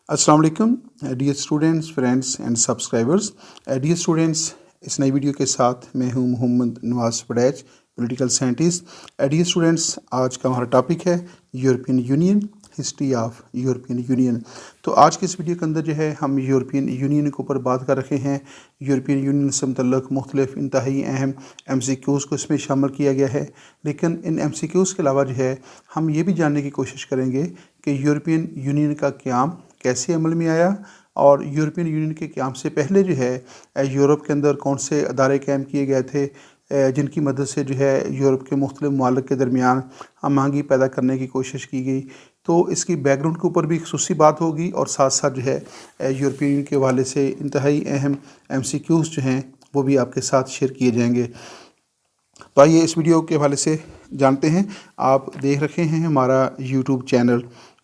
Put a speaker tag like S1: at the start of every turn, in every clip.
S1: अस्सलाम वालेकुम dear students, friends and subscribers. Dear students, इस नई वीडियो के साथ मैं हूं Mohammad Nawaz Waraich, political scientist. Dear students, आज का हमारा टॉपिक है European Union, history of European union. तो आज के इस वीडियो के अंदर जो है हम यूरोपियन यूनियन के ऊपर बात कर रहे हैं। यूरोपियन यूनियन से मुतल्लिक़ मुख्तलिफ इंतहाई अहम MCQs को इसमें शामिल किया गया है। लेकिन इन MCQs के अलावा जो है हम ये भी जानने की कोशिश करेंगे कि यूरोपियन यूनियन का क़याम कैसे अमल में आया और यूरोपियन यूनियन के क़याम से पहले जो है यूरोप के अंदर कौन से अदारे कायम किए गए थे जिनकी मदद से जो है यूरोप के मुख्तलिफ ममालिक के दरमियान हम आहंगी पैदा करने की कोशिश की गई। तो इसकी बैकग्राउंड के ऊपर भी खुसूसी बात होगी और साथ साथ जो है यूरोपियन यूनियन के हवाले से इंतहाई अहम MCQs जो हैं वो भी आपके साथ शेयर किए जाएंगे। तो आइए इस वीडियो के हवाले से जानते हैं। आप देख रखे हैं हमारा YouTube channel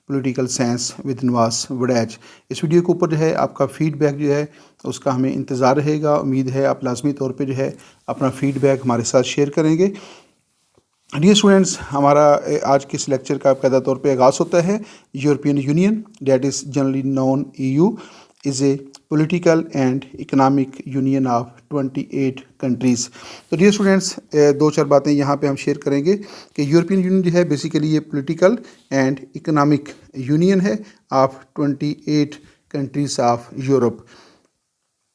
S1: political science with Nawaz Waraich. इस वीडियो के ऊपर जो है आपका फ़ीडबैक जो है उसका हमें इंतज़ार रहेगा। उम्मीद है आप लाजमी तौर पे जो है अपना फ़ीडबैक हमारे साथ शेयर करेंगे। डियर स्टूडेंट्स, हमारा आज के इस लेक्चर का बाकायदा तौर पे आगाज़ होता है। European union that is generally known EU is a political and economic union of 28 countries. तो डियर स्टूडेंट्स, दो चार बातें यहाँ पे हम शेयर करेंगे कि यूरोपियन यूनियन जो है बेसिकली ये पॉलिटिकल एंड इकनॉमिक यूनियन है of 28 countries of Europe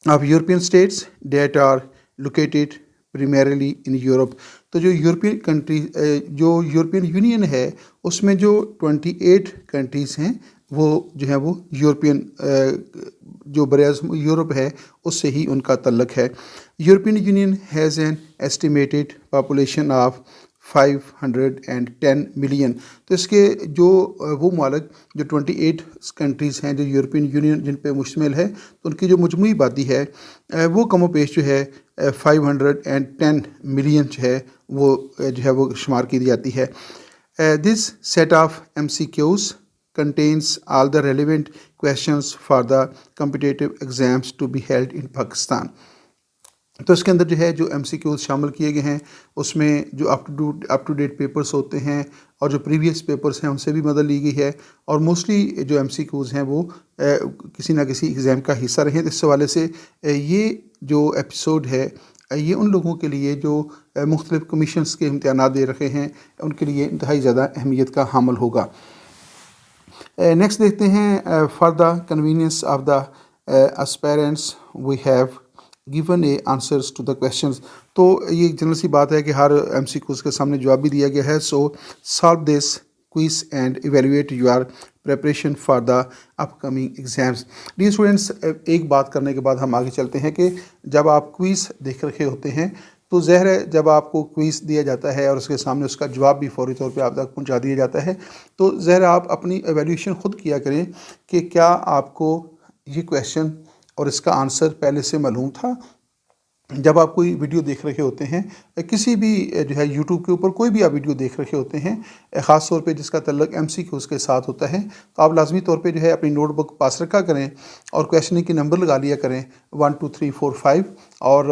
S1: of European states that are located primarily in Europe. तो जो यूरोपियन यूनियन है उसमें जो 28 कंट्रीज़ हैं वो जो है वो यूरोपियन जो बराज़ यूरोप है उससे ही उनका तल्लक है। European union has an estimated population of 510 million. तो इसके जो वो मालिक जो 28 कंट्रीज़ हैं जो यूरोपियन यूनियन जिन पे मुश्तमिल है तो उनकी जो मजमूई आबादी है वो कमोपेश जो है 510 मिलियन जो है वो शुमार की जाती है। This set of MCQs contains all the relevant questions for the competitive exams to be held in Pakistan। तो इसके अंदर जो है जो MCQs शामिल किए गए हैं उसमें जो अप टू डेट पेपर्स होते हैं और जो प्रीवियस पेपर्स हैं उनसे भी मदद ली गई है और मोस्टली जो MCQs हैं वो किसी ना किसी एग्ज़ाम का हिस्सा रहे। तो इस हवाले से ये जो एपिसोड है ये उन लोगों के लिए जो मुख्तलिफ कमीशंस के इम्तिहानात दे रखे हैं उनके लिए इंतहाई ज़्यादा अहमियत का हामिल होगा। नेक्स्ट देखते हैं for the convenience of the aspirants we have given a answers to the questions. तो ये जनरल सी बात है कि हर MCQs के सामने जवाब भी दिया गया है। So solve this quiz and evaluate your preparation for the upcoming exams. Dear students, एक बात करने के बाद हम आगे चलते हैं कि जब आप क्विज़ देख रखे होते हैं तो ज़ाहिर है जब आपको क्विज़ दिया जाता है और उसके सामने उसका जवाब भी फौरी तौर पे आप तक पहुंचा दिया जाता है तो ज़ाहिर आप अपनी एवेल्यूशन ख़ुद किया करें कि क्या आपको ये क्वेश्चन और इसका आंसर पहले से मालूम था। जब आप कोई वीडियो देख रहे होते हैं किसी भी जो है यूट्यूब के ऊपर कोई भी आप वीडियो देख रहे होते हैं ख़ास तौर पे जिसका तल्लक MCQs के साथ होता है तो आप लाजमी तौर पे जो है अपनी नोटबुक पास रखा करें और क्वेश्चन के नंबर लगा लिया करें 1 2 3 4 5 और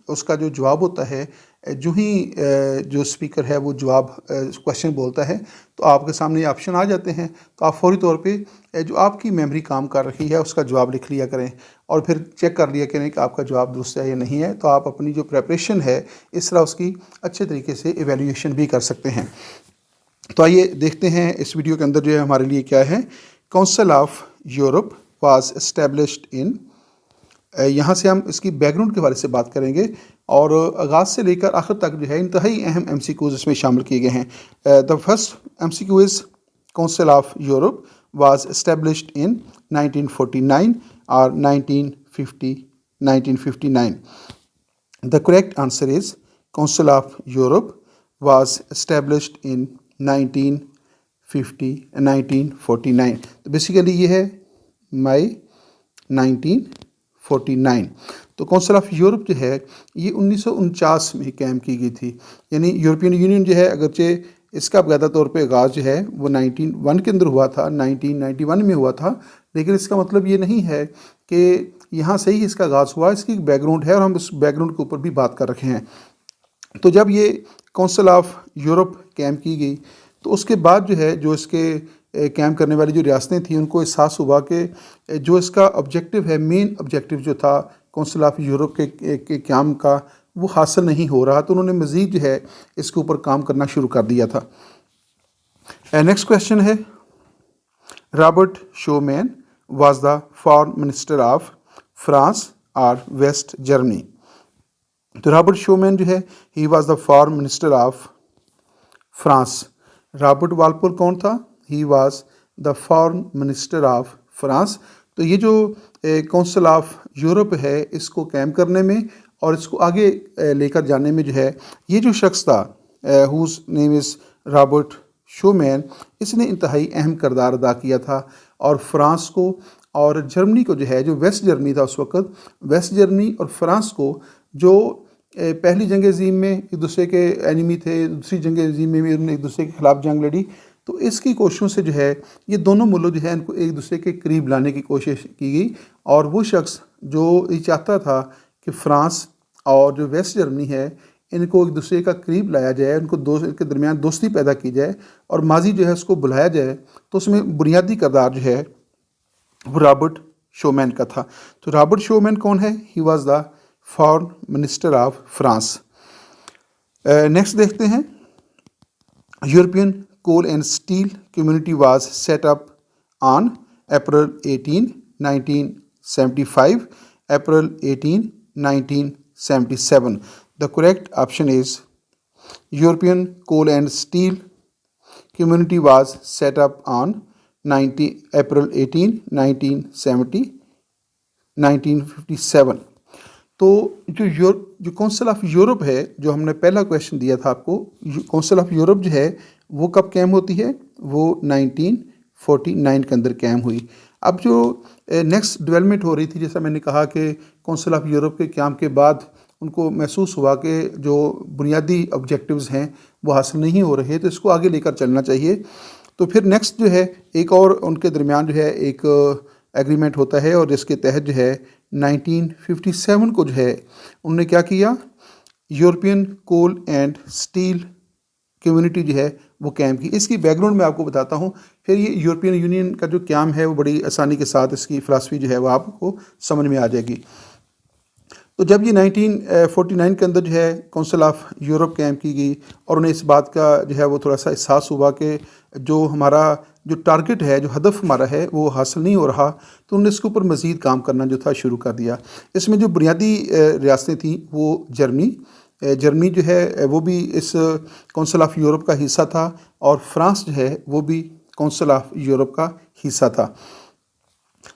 S1: उसका जो जवाब होता है जो ही जो स्पीकर है वो जवाब क्वेश्चन बोलता है तो आपके सामने ऑप्शन आ जाते हैं तो आप फौरी तौर पे जो आपकी मेमोरी काम कर रही है उसका जवाब लिख लिया करें और फिर चेक कर लिया करें कि आपका जवाब दुरुस्त है या नहीं है। तो आप अपनी जो प्रिपरेशन है इस तरह उसकी अच्छे तरीके से एवेल्यूएशन भी कर सकते हैं। तो आइए देखते हैं इस वीडियो के अंदर जो है हमारे लिए क्या है। Council of Europe was established in, यहाँ से हम इसकी बैकग्राउंड के बारे से बात करेंगे और आगाज़ से लेकर आखिर तक जो है इंतहाई अहम MCQs इसमें शामिल किए गए हैं। The first MCQ is council of Europe was established in 1949 और 1959। The correct answer is council of Europe was established in 1949। तो बेसिकली ये है मई 1949। तो काउंसिल ऑफ यूरोप जो है ये 1949 में कायम की गई थी। यानी यूरोपियन यूनियन जो है अगरचे इसका बाकायदा तौर पे आगाज़ जो है वो 1901 के अंदर हुआ था, 1991 में हुआ था, लेकिन इसका मतलब ये नहीं है कि यहाँ से ही इसका आगाज़ हुआ। इसकी बैकग्राउंड है और हम इस बैकग्राउंड के ऊपर भी बात कर रखे हैं। तो जब ये काउंसिल ऑफ यूरोप कायम की गई तो उसके बाद जो है जो इसके कैंप करने वाली जो रियासतें थीं उनको एहसास हुआ कि जो इसका ऑब्जेक्टिव है, मेन ऑब्जेक्टिव जो था कौंसिल ऑफ यूरोप के क़याम का, वो हासिल नहीं हो रहा, तो उन्होंने मज़ीद जो है इसके ऊपर काम करना शुरू कर दिया था। नेक्स्ट क्वेश्चन है, Robert showman was the foreign minister of France और वेस्ट जर्मनी। तो रॉबर्ट शोमैन जो है he was the foreign minister of France. Robert Walpole कौन था? ही was the foreign minister of France. तो ये जो कौंसिल ऑफ यूरोप है, इसको कायम करने में और इसको आगे लेकर जाने में जो है, ये जो शख्स था whose name is Robert Schuman, इसने इंतहाई अहम किरदार अदा किया था। और फ्रांस को और जर्मनी को जो है, जो वेस्ट जर्मनी था उस वक़्त, वेस्ट जर्मनी और फ्रांस को जो पहली जंग अज़ीम में एक दूसरे के एनिमी थे, दूसरी जंग अज़ीम में भी उन्होंने एक दूसरे के ख़िलाफ़ जंग लड़ी, तो इसकी कोशिशों से जो है ये दोनों मुल्क जो है इनको एक दूसरे के करीब लाने की कोशिश की गई। और वो शख्स जो ये चाहता था कि फ़्रांस और जो वेस्ट जर्मनी है इनको एक दूसरे का करीब लाया जाए, उनको इनके दरमियान दोस्ती पैदा की जाए और माजी जो है उसको बुलाया जाए, तो उसमें बुनियादी किरदार जो है वो रॉबर्ट शोमैन का था। तो रॉबर्ट शोमैन कौन है? He was the foreign minister of France. Next देखते हैं, European coal and steel community was set up on April 18, 1975, April 18, 1977. The correct option is European Coal and Steel Community was set up on April 18, 1957. तो जो council of Europe है, जो हमने पहला question दिया था आपको, काउंसिल ऑफ यूरोप जो है वो कब कैम होती है? वो 1949 के अंदर कैम हुई। अब जो नेक्स्ट डेवलपमेंट हो रही थी, जैसा मैंने कहा कि काउंसिल ऑफ यूरोप के क़याम के बाद उनको महसूस हुआ कि जो बुनियादी ऑब्जेक्टिव्स हैं वो हासिल नहीं हो रहे, तो इसको आगे लेकर चलना चाहिए। तो फिर नेक्स्ट जो है एक और उनके दरमियान जो है एक एग्रीमेंट होता है, और जिसके तहत जो है 1957 को जो है उन्होंने क्या किया, European coal and steel community जो है वो कैम की। इसकी बैकग्राउंड मैं आपको बताता हूँ, फिर ये यूरोपियन यूनियन का जो क्याम है वो बड़ी आसानी के साथ इसकी फ़िलासफ़ी जो है वो आपको समझ में आ जाएगी। तो जब ये 1949 के अंदर जो है काउंसिल ऑफ यूरोप कैम की गई और उन्हें इस बात का जो है वो थोड़ा सा एहसास हुआ कि जो हमारा जो टारगेट है, जो हदफ हमारा है वो हासिल नहीं हो रहा, तो उन्होंने इसके ऊपर मज़ीद काम करना जो था शुरू कर दिया। इसमें जो बुनियादी रियासतें थीं वो जर्मनी जो है वो भी इस काउंसिल ऑफ यूरोप का हिस्सा था, और फ्रांस जो है वो भी काउंसिल ऑफ यूरोप का हिस्सा था।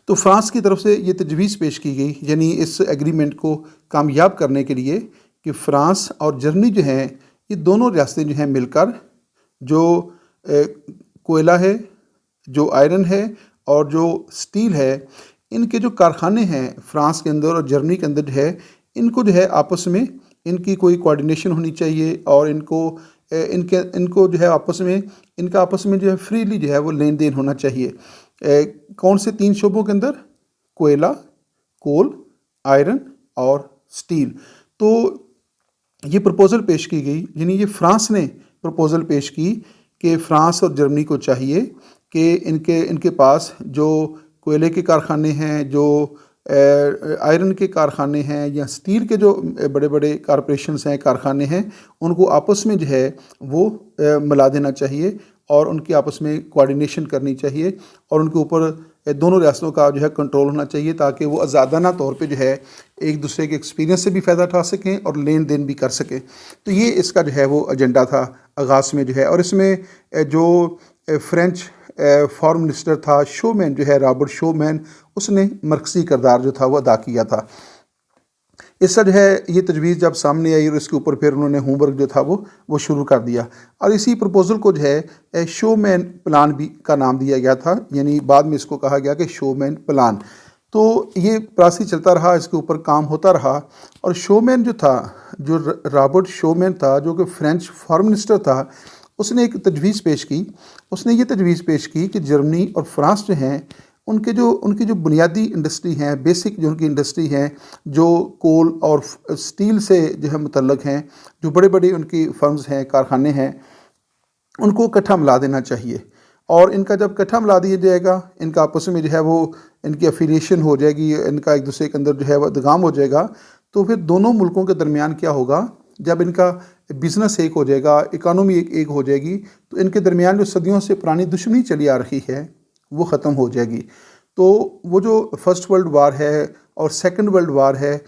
S1: तो फ्रांस की तरफ से ये तजवीज़ पेश की गई, यानी इस एग्रीमेंट को कामयाब करने के लिए, कि फ़्रांस और जर्मनी जो हैं ये दोनों रियासतें जो हैं मिलकर जो कोयला है, जो आयरन है और जो स्टील है, इनके जो कारखाने हैं फ़्रांस के अंदर और जर्मनी के अंदर जो है, इनको जो है आपस में इनकी कोई कोऑर्डिनेशन होनी चाहिए, और इनको जो है आपस में जो है फ्रीली जो है वो लेन देन होना चाहिए। कौन से 3 शोबों के अंदर? कोयला, कोल, आयरन और स्टील। तो ये प्रपोज़ल पेश की गई, यानी ये फ्रांस ने प्रपोज़ल पेश की कि फ़्रांस और जर्मनी को चाहिए कि इनके पास जो कोयले के कारखाने हैं, जो आयरन के कारखाने हैं, या स्टील के जो बड़े बड़े कॉरपोरेशंस हैं, कारखाने हैं, उनको आपस में जो है वो मिला देना चाहिए और उनकी आपस में कोऑर्डिनेशन करनी चाहिए, और उनके ऊपर दोनों रियासतों का जो है कंट्रोल होना चाहिए, ताकि वो आज़ादाना तौर पे जो है एक दूसरे के एक्सपीरियंस से भी फ़ायदा उठा सकें और लेन देन भी कर सकें। तो ये इसका जो है वो एजेंडा था आगाज़ में जो है। और इसमें जो फ्रेंच फॉरेन मिनिस्टर था शोमैन जो है, रॉबर्ट शोमैन, उसने मरकज़ी किरदार जो था वो अदा किया था। इसका जो है ये तजवीज़ जब सामने आई और इसके ऊपर फिर उन्होंने होमवर्क जो था वो शुरू कर दिया, और इसी प्रपोज़ल को जो है शोमैन प्लान भी का नाम दिया गया था, यानी बाद में इसको कहा गया कि शोमैन प्लान। तो ये प्रोसेस चलता रहा, इसके ऊपर काम होता रहा, और शोमैन जो था, जो रॉबर्ट शोमैन था, जो कि फ्रेंच फॉरेन मिनिस्टर था, उसने एक तजवीज़ पेश की। उसने ये तजवीज़ पेश की कि जर्मनी और फ्रांस जो हैं उनकी जो बुनियादी इंडस्ट्री हैं, बेसिक जो उनकी इंडस्ट्री हैं, जो कोल और स्टील से जो है मुतल्लक हैं, जो बड़े बड़े उनकी फर्म्स हैं, कारखाने हैं, उनको इकट्ठा मिला देना चाहिए। और इनका जब इकट्ठा मिला दिया जाएगा, इनका आपस में जो है वो इनकी एफिलिएशन हो जाएगी, इनका एक दूसरे के अंदर जो है वो इदगाम हो जाएगा, तो फिर दोनों मुल्कों के दरमियान क्या होगा, जब इनका बिज़नेस एक हो जाएगा, इकानमी एक हो जाएगी, तो इनके दरमियान जो सदियों से पुरानी दुश्मनी चली आ रही है वो ख़त्म हो जाएगी। तो वो जो फर्स्ट वर्ल्ड वार है और सेकंड वर्ल्ड वार है,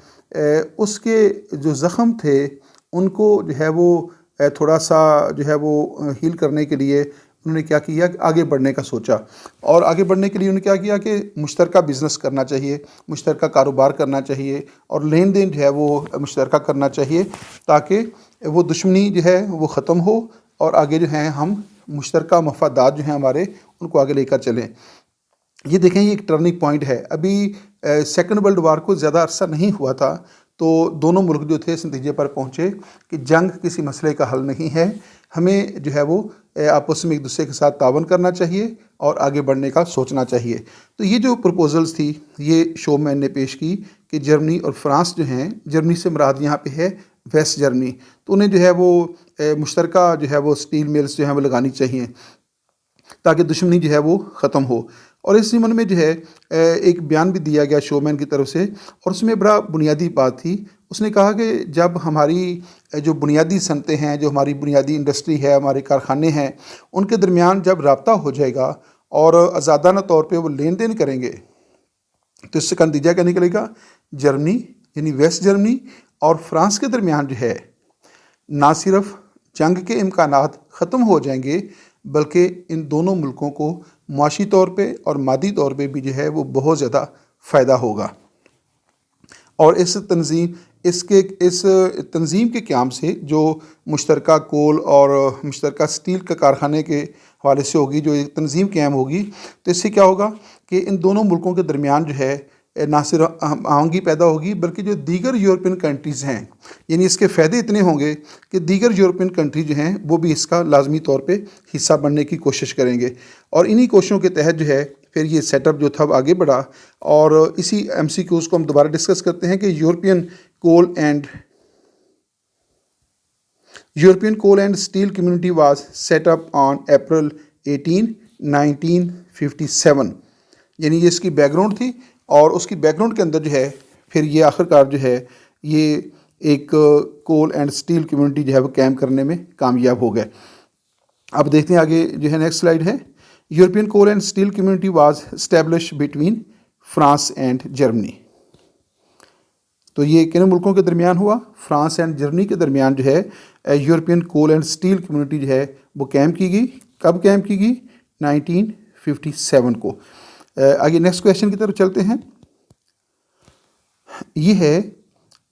S1: उसके जो ज़ख़म थे उनको जो है वो थोड़ा सा जो है वो हील करने के लिए उन्होंने क्या किया कि आगे बढ़ने का सोचा। और आगे बढ़ने के लिए उन्होंने क्या किया कि मुश्तरका बिज़नेस करना चाहिए, मुश्तरका कारोबार करना चाहिए और लेन देन जो है वो मुश्तरका करना चाहिए, ताकि वो दुश्मनी जो है वो ख़त्म हो और आगे जो है हम मुश्तरका मफादात जो हैं हमारे, उनको आगे लेकर चलें। ये देखें, ये एक टर्निंग पॉइंट है। अभी सेकंड वर्ल्ड वार को ज़्यादा अरसा नहीं हुआ था, तो दोनों मुल्क जो थे इस नतीजे पर पहुँचे कि जंग किसी मसले का हल नहीं है, हमें जो है वो आपस में एक दूसरे के साथ तावन करना चाहिए और आगे बढ़ने का सोचना चाहिए। तो ये जो प्रपोजल्स थी ये शोमैन ने पेश की कि जर्मनी और फ्रांस जो हैं, जर्मनी से मुराद यहाँ पे है वेस्ट जर्मनी, तो उन्हें जो है वो मुश्तरका जो है वो स्टील मिल्स जो है वो लगानी चाहिए ताकि दुश्मनी जो है वो ख़त्म हो। और इस ज़िम्न में जो है एक बयान भी दिया गया शोमैन की तरफ से, और उसमें बड़ा बुनियादी बात थी। उसने कहा कि जब हमारी जो बुनियादी सनतें हैं, जो हमारी बुनियादी इंडस्ट्री है, हमारे कारखाने हैं, उनके दरमियान जब रब्ता हो जाएगा और आज़ादाना तौर पे वो लेन देन करेंगे, तो इससे का नतीजा क्या निकलेगा, जर्मनी यानी वेस्ट जर्मनी और फ्रांस के दरमियान जो है ना सिर्फ जंग के इम्कानात ख़त्म हो जाएंगे, बल्कि इन दोनों मुल्कों को मुआशी तौर पे और मादी तौर पे भी जो है वो बहुत ज़्यादा फ़ायदा होगा। और इस तंज़ीम के क़याम से जो मुश्तरका कोल और मुश्तरका स्टील के कारखाने के हवाले से होगी, जो एक तंज़ीम क़याम होगी, तो इससे क्या होगा कि इन दोनों मुल्कों के दरमियान जो है ना सिर्फ आहंगी पैदा होगी, बल्कि जो दीगर यूरोपियन कंट्रीज़ हैं, यानी इसके फ़ायदे इतने होंगे कि दीगर यूरोपियन कंट्री जो हैं वो भी इसका लाजमी तौर पे हिस्सा बनने की कोशिश करेंगे। और इन्हीं कोशिशों के तहत जो है फिर ये सेटअप जो था आगे बढ़ा। और इसी MCQs को हम दोबारा डिस्कस करते हैं कि European coal and steel community was set up on April 18, 1957। यानी ये इसकी बैकग्राउंड थी, और उसकी बैकग्राउंड के अंदर जो है फिर ये आखिरकार जो है ये एक कोल एंड स्टील कम्युनिटी जो है वो कायम करने में कामयाब हो गए। अब देखते हैं आगे जो है, नेक्स्ट स्लाइड है। European coal and steel community was establish between France and Germany. तो ये किन मुल्कों के दरमियान हुआ, फ्रांस एंड जर्मनी के दरमियान जो है European coal and steel community जो है वो कायम की गई। कब कायम की गई, 1957 को। आगे नेक्स्ट क्वेश्चन की तरफ चलते हैं। ये है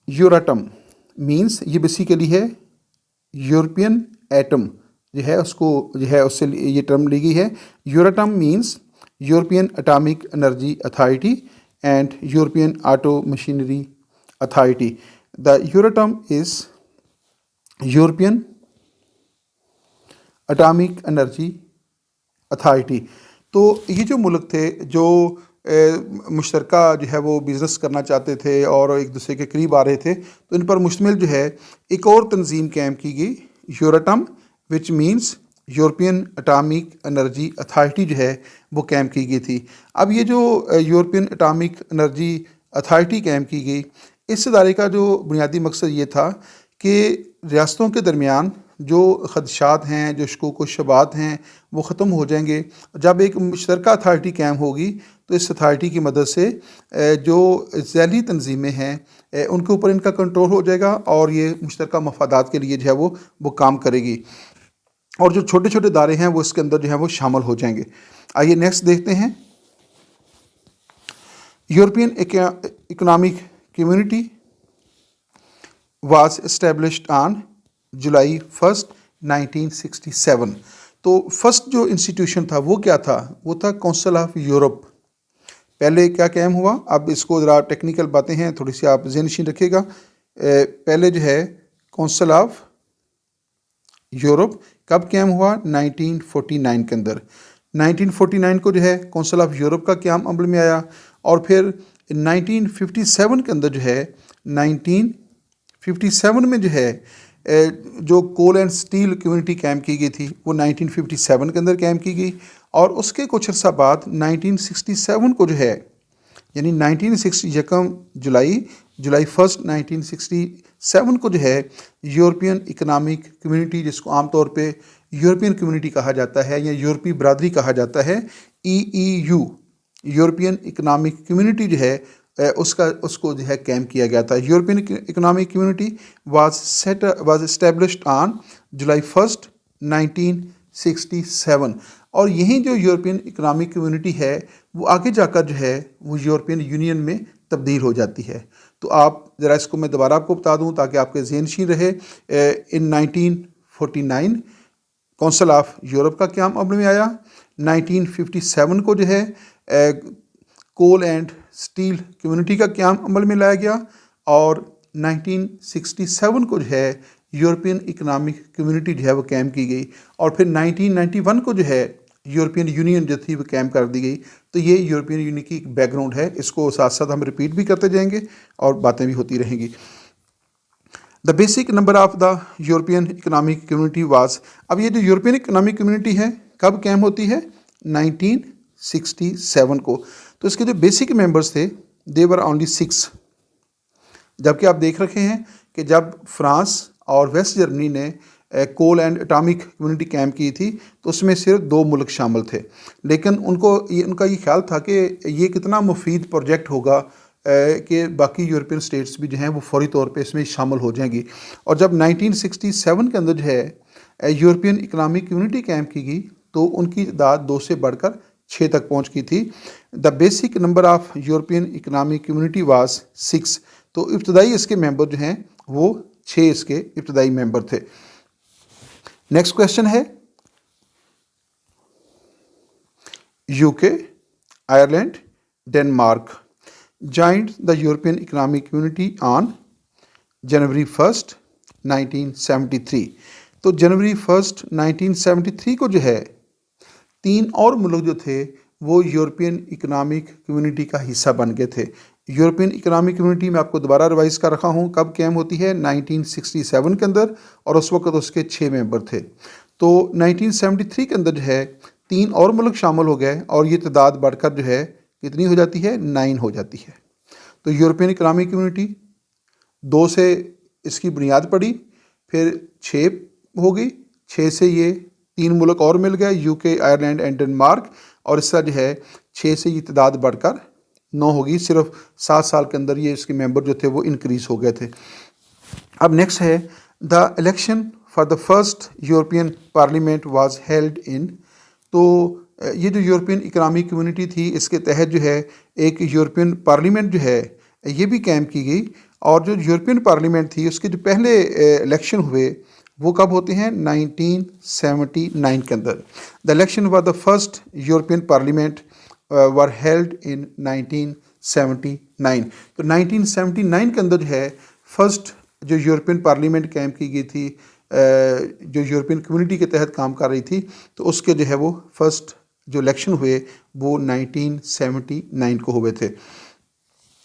S1: यूराटम मींस, ये बेसिकली है यूरोपियन एटम जो है उसको जो है उससे ये टर्म ली गई है। Euratom means European atomic energy authority and European auto machinery authority. The Euratom is European atomic energy authority. तो ये जो मुल्क थे जो मुश्तरका जो है वो बिज़नेस करना चाहते थे और एक दूसरे के करीब आ रहे थे, तो इन पर मुश्तमिल जो है एक और तंजीम कायम की गई, Euratom, which means European atomic energy authority जो है वो कायम की गई थी। अब ये जो यूरोपियन एटॉमिक एनर्जी अथॉरिटी कायम की गई, इस इदारे का जो बुनियादी मकसद ये था कि रियासतों के दरमियान जो ख़दशात हैं, जो शकूक व शुबहात हैं, वो ख़त्म हो जाएंगे। जब एक मुश्तरका अथॉरिटी कायम होगी तो इस अथॉरिटी की मदद से जो ज़ैली तंजीमें हैं उनके ऊपर इनका कंट्रोल हो जाएगा और ये मुश्तरका मफादात के लिए जो है वो काम करेगी, और जो छोटे छोटे इदारे हैं वो इसके अंदर जो है वो शामिल हो जाएंगे। आइए नेक्स्ट देखते हैं। European economic community was established on July 1, 1967। तो फर्स्ट जो इंस्टीट्यूशन था वो क्या था, वो था काउंसिल ऑफ यूरोप। पहले क्या कायम हुआ, अब इसको ज़रा टेक्निकल बातें हैं, थोड़ी सी आप ज़हन रखिएगा। पहले जो है काउंसिल ऑफ यूरोप कब कायम हुआ, 1949 के अंदर। 1949 को जो है काउंसिल ऑफ यूरोप का क़याम अमल में आया, और फिर 1957 के अंदर जो है 1957 में जो है जो कोल एंड स्टील कम्युनिटी कायम की गई थी वो 1957 के अंदर कायम की गई। और उसके कुछ अर्सा बाद 1967 को जो है, यानी 1960 यकम जुलाई 1 1967 को जो है यूरोपियन इकनॉमिक कम्युनिटी, जिसको आमतौर पे यूरोपियन कम्युनिटी कहा जाता है या यूरोपीय बरादरी कहा जाता है, EU यूरोपियन इकनॉमिक कम्युनिटी जो है उसको जो है कैम किया गया था। European economic community was established on July 1 1967। और यही जो यूरोपियन इकनॉमिक कम्युनिटी है वो आगे जाकर जो है वो यूरोपियन यूनियन में तब्दील हो जाती है। तो आप ज़रा इसको मैं दोबारा आपको बता दूं ताकि आपके ज़हनशीन रहे। इन 1949 कौंसिल ऑफ यूरोप का क़याम अमल में आया। 1957 को जो है कोल एंड स्टील कम्युनिटी का क़याम अमल में लाया गया। और 1967 को जो है यूरोपियन इकनॉमिक कम्युनिटी जो है वो कैम की गई। और फिर 1991 को जो है यूरोपियन यूनियन जो थी वो कैम कर दी गई। तो ये यूरोपियन यूनियन की एक बैकग्राउंड है, इसको साथ साथ हम रिपीट भी करते जाएंगे और बातें भी होती रहेंगी। The basic number of the European economic community was, अब ये जो यूरोपियन इकनॉमिक कम्युनिटी है कब कैम होती है? 1967 को। तो इसके जो बेसिक मेंबर्स थे दे वर ओनली 6, जबकि आप देख रखे हैं कि जब फ्रांस और वेस्ट जर्मनी ने कोल एंड एटॉमिक कम्युनिटी कैम की थी तो उसमें सिर्फ 2 मुल्क शामिल थे, लेकिन उनका ये ख्याल था कि ये कितना मुफीद प्रोजेक्ट होगा कि बाकी यूरोपियन स्टेट्स भी जो हैं वो फौरी तौर पे इसमें शामिल हो जाएंगी। और जब 1967 के अंदर जो है यूरोपियन इकनॉमिक कम्युनिटी कैम की गई तो उनकी तादाद 2 से बढ़कर 6 तक पहुंच गई थी। The basic number of European economic community was 6। तो इब्तदाई इसके मेंबर जो हैं वो 6 इसके इब्तदाई मेंबर थे। नेक्स्ट क्वेश्चन है, UK, Ireland, Denmark joined the European Economic Community on जनवरी 1 1973। तो जनवरी 1 1973 को जो है 3 और मुल्क जो थे वो यूरोपियन इकनॉमिक कम्युनिटी का हिस्सा बन गए थे। यूरोपियन इकनॉमिक कम्युनिटी में आपको दोबारा रिवाइज कर रखा हूँ कब कैम होती है, 1967 के अंदर, और उस वक्त उसके 6 मेंबर थे। तो 1973 के अंदर जो है 3 और मुल्क शामिल हो गए और ये तादाद बढ़कर जो है कितनी हो जाती है? 9 हो जाती है। तो यूरोपियन इकनॉमिक कम्युनिटी 2 से इसकी बुनियाद पड़ी, फिर 6 हो गई, 6 से ये 3 मुल्क और मिल गए, यूके, आयरलैंड एंड डेनमार्क, और इसका जो है 6 से ये तादाद बढ़कर 9 होगी। सिर्फ 7 साल के अंदर ये इसके मेंबर जो थे वो इंक्रीज़ हो गए थे। अब नेक्स्ट है the election for the first European parliament was held in. तो ये जो यूरोपियन इकनॉमिक कम्युनिटी थी इसके तहत जो है एक यूरोपियन पार्लियामेंट जो है ये भी कैम की गई। और जो यूरोपियन पार्लियामेंट थी उसके जो पहले इलेक्शन हुए वो कब होते हैं? 1979 के अंदर। The election for the first European parliament were held in 1979। तो 1979 के अंदर जो है फर्स्ट जो यूरोपियन पार्लियामेंट कैम की गई थी जो यूरोपियन कम्युनिटी के तहत काम कर रही थी, तो उसके जो है वो फर्स्ट जो इलेक्शन हुए वो 1979 को हुए थे।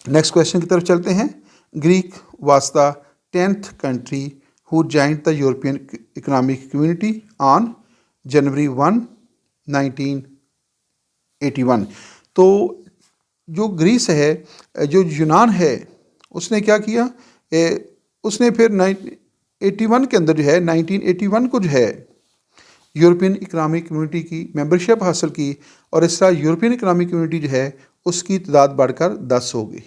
S1: नेक्स्ट क्वेश्चन की तरफ चलते हैं। Greek was the 10th country who joined the European economic community on January 1 1981। तो जो ग्रीस है, जो यूनान है, उसने क्या किया? उसने फिर 81 के अंदर जो है 1981 को जो है यूरोपियन इकनॉमिक कम्युनिटी की मेंबरशिप हासिल की, और इस तरह यूरोपियन इकनॉमिक कम्युनिटी जो है उसकी तादाद बढ़कर 10 हो गई।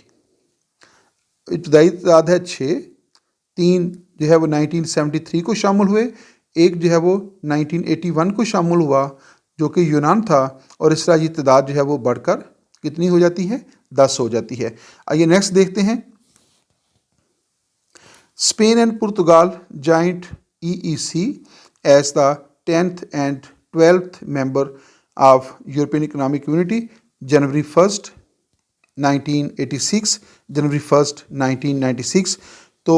S1: इब्तदाई तादाद है 6, 3 जो है वो 1973 को शामिल हुए, एक जो है वो 1981 को शामिल हुआ जो कि यूनान था, और इस तरह ये तादाद जो है वो बढ़कर कितनी हो जाती है? 10 हो जाती है। आइए नेक्स्ट देखते हैं। Spain and Portugal joined EEC as the 10th and 12th member of European Economic Community January 1st 1986, January 1st 1996। तो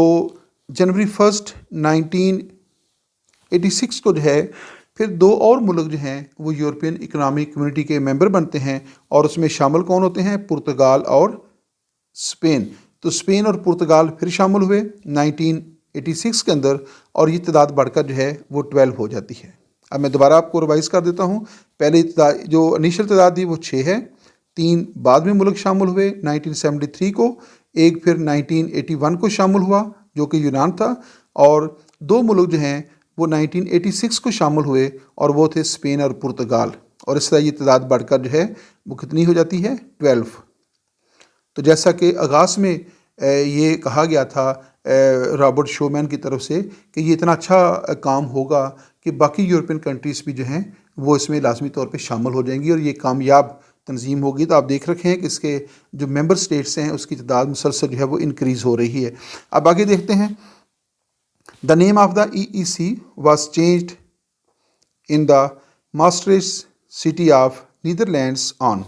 S1: जनवरी 1 1986 को जो है फिर 2 और मुल्क जो हैं वो यूरोपियन इकनॉमिक कम्युनिटी के मेंबर बनते हैं, और उसमें शामिल कौन होते हैं? पुर्तगाल और स्पेन। तो स्पेन और पुर्तगाल फिर शामिल हुए 1986 के अंदर, और ये तादाद बढ़कर जो है वो 12 हो जाती है। अब मैं दोबारा आपको रिवाइज़ कर देता हूँ। पहले जो इनिशियल तादाद थी वो 6 है, 3 बाद में मुल्क शामिल हुए 1973 को, एक फिर 1981 को शामिल हुआ जो कि यूनान था, और 2 मुल्क जो हैं वो 1986 को शामिल हुए और वो थे स्पेन और पुर्तगाल। और इस तरह ये तादाद बढ़कर जो है वो कितनी हो जाती है, 12। तो जैसा कि आगाज़ में ये कहा गया था रॉबर्ट शोमैन की तरफ से कि ये इतना अच्छा काम होगा कि बाकी यूरोपियन कंट्रीज़ भी जो हैं वो इसमें लाजमी तौर पे शामिल हो जाएंगी और ये कामयाब तंजीम होगी। तो आप देख रखे हैं कि इसके जो मेंबर स्टेट्स हैं उसकी तादाद मुसलसल जो है वो इंक्रीज़ हो रही है। अब आगे देखते हैं। The name of the EEC was changed in the Maastricht city of Netherlands on.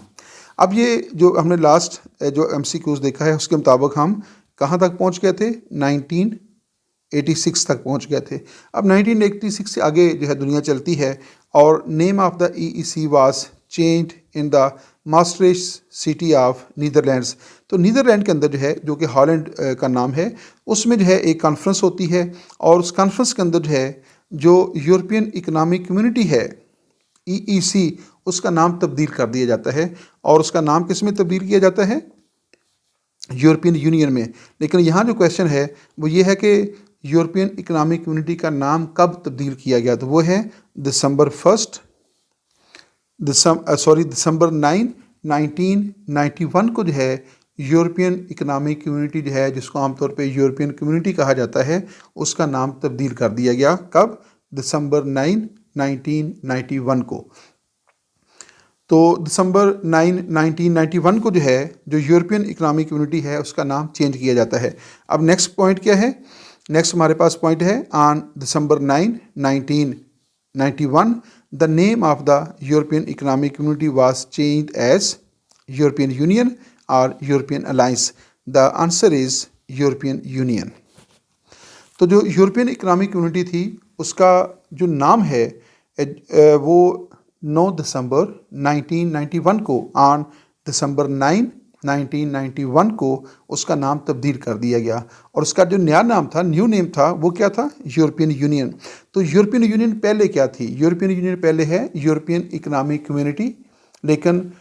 S1: अब ये जो हमने लास्ट जो MCQs देखा है उसके मुताबिक हम कहाँ तक पहुँच गए थे, 1986 तक पहुँच गए थे। अब 1986 से आगे जो है दुनिया चलती है और name of the EEC was changed in the Maastricht city of Netherlands. तो नीदरलैंड के अंदर जो है, जो कि हॉलैंड का नाम है, उसमें जो है एक कॉन्फ्रेंस होती है और उस कॉन्फ्रेंस के अंदर जो है जो यूरोपियन इकनॉमिक कम्युनिटी है EEC, उसका नाम तब्दील कर दिया जाता है। और उसका नाम किस में तब्दील किया जाता है, यूरोपियन यूनियन में। लेकिन यहाँ जो क्वेश्चन है वो ये है कि यूरोपियन इकनॉमिक कम्युनिटी का नाम कब तब्दील किया गया, तो वो है दिसंबर 9 1991 को जो है यूरोपियन इकनॉमिक कम्युनिटी जो है, जिसको आमतौर पे यूरोपियन कम्युनिटी कहा जाता है, उसका नाम तब्दील कर दिया गया। कब, दिसंबर 9 1991 को। तो दिसंबर 9 1991 को जो है जो यूरोपियन इकनॉमिक कम्युनिटी है उसका नाम चेंज किया जाता है। अब नेक्स्ट पॉइंट क्या है, नेक्स्ट हमारे पास पॉइंट है on December 9 1991 the name of the European economic community was changed as European union और European alliance. The answer is European union. तो जो यूरोपियन इकनॉमिक कम्युनिटी थी उसका जो नाम है वो 9 दिसंबर 1991 को, ऑन दिसंबर 9 1991 को उसका नाम तब्दील कर दिया गया और उसका जो नया नाम था, न्यू नेम था, वो क्या था, यूरोपियन यूनियन। तो यूरोपियन यूनियन पहले क्या थी, यूरोपियन यूनियन पहले है यूरोपियन इकनॉमिक कम्युनिटी, लेकिन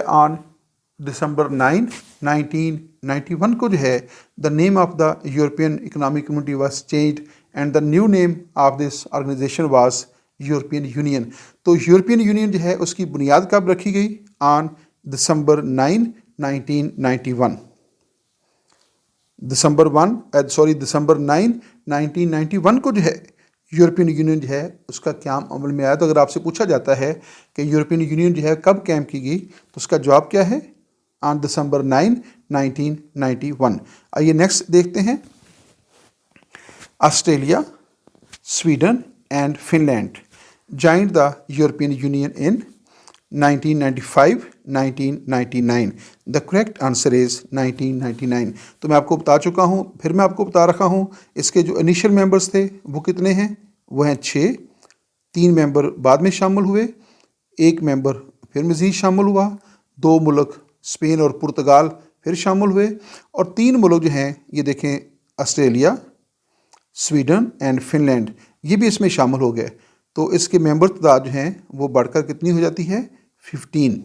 S1: ऑन दिसंबर 9 1991 को जो है the name of the European economic community was changed and the new name of this organisation was European union. तो यूरोपियन यूनियन जो है उसकी बुनियाद कब रखी गई, ऑन दिसंबर 9 1991। दिसंबर 9 1991 को जो है यूरोपियन यूनियन जो है उसका क्याम अमल में आया। तो अगर आपसे पूछा जाता है कि यूरोपियन यूनियन जो है कब कैम की गई, तो उसका जवाब क्या है, ऑन दिसंबर 9 1991। आइए नेक्स्ट देखते हैं। Australia, Sweden and Finland joined the European Union in 1995-1999. The correct answer is 1999. तो मैं आपको बता चुका हूँ, फिर मैं आपको बता रखा हूँ इसके जो इनिशियल मेंबर्स थे वो कितने हैं, वो हैं 6, 3 मेंबर बाद में शामिल हुए, 1 मेंबर फिर मज़ीद शामिल हुआ, 2 मुल्क स्पेन और पुर्तगाल फिर शामिल हुए, और 3 मुल्क जो हैं ये देखें, ऑस्ट्रेलिया, स्वीडन एंड फिनलैंड, ये भी इसमें शामिल हो गए। तो इसके मेंबर तादाद जो हैं वो बढ़कर कितनी हो जाती है, 15।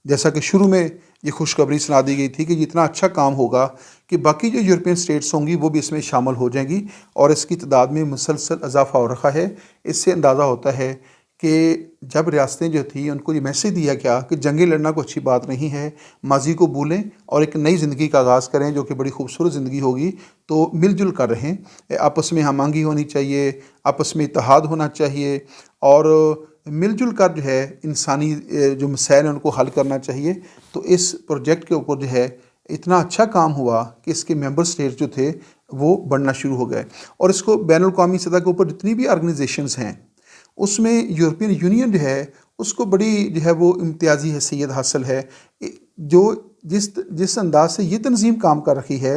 S1: जैसा कि शुरू में ये खुशखबरी सुना दी गई थी कि ये इतना अच्छा काम होगा कि बाकी जो यूरोपियन स्टेट्स होंगी वो भी इसमें शामिल हो जाएंगी और इसकी तादाद में मुसलसल इजाफा हो रखा है। इससे अंदाज़ा होता है कि जब रियासतें जो थी उनको ये मैसेज दिया गया कि जंगें लड़ना कोई अच्छी बात नहीं है, माजी को भूलें और एक नई ज़िंदगी का आगाज़ करें जो कि बड़ी खूबसूरत ज़िंदगी होगी। तो मिलजुल कर रहें, आपस में हमआहंगी होनी चाहिए, आपस में इत्तेहाद होना चाहिए और मिलजुल कर जो है इंसानी जो मसाइल हैं उनको हल करना चाहिए। तो इस प्रोजेक्ट के ऊपर जो है इतना अच्छा काम हुआ कि इसके मेंबर स्टेट्स जो थे वो बढ़ना शुरू हो गए और इसको बैनुल अक़वामी सतह के ऊपर जितनी भी ऑर्गेनाइजेशंस हैं उसमें यूरोपियन यूनियन जो है उसको बड़ी जो है वो इम्तियाजी हैसियत हासिल है। जो जिस अंदाज से ये तंजीम काम कर रही है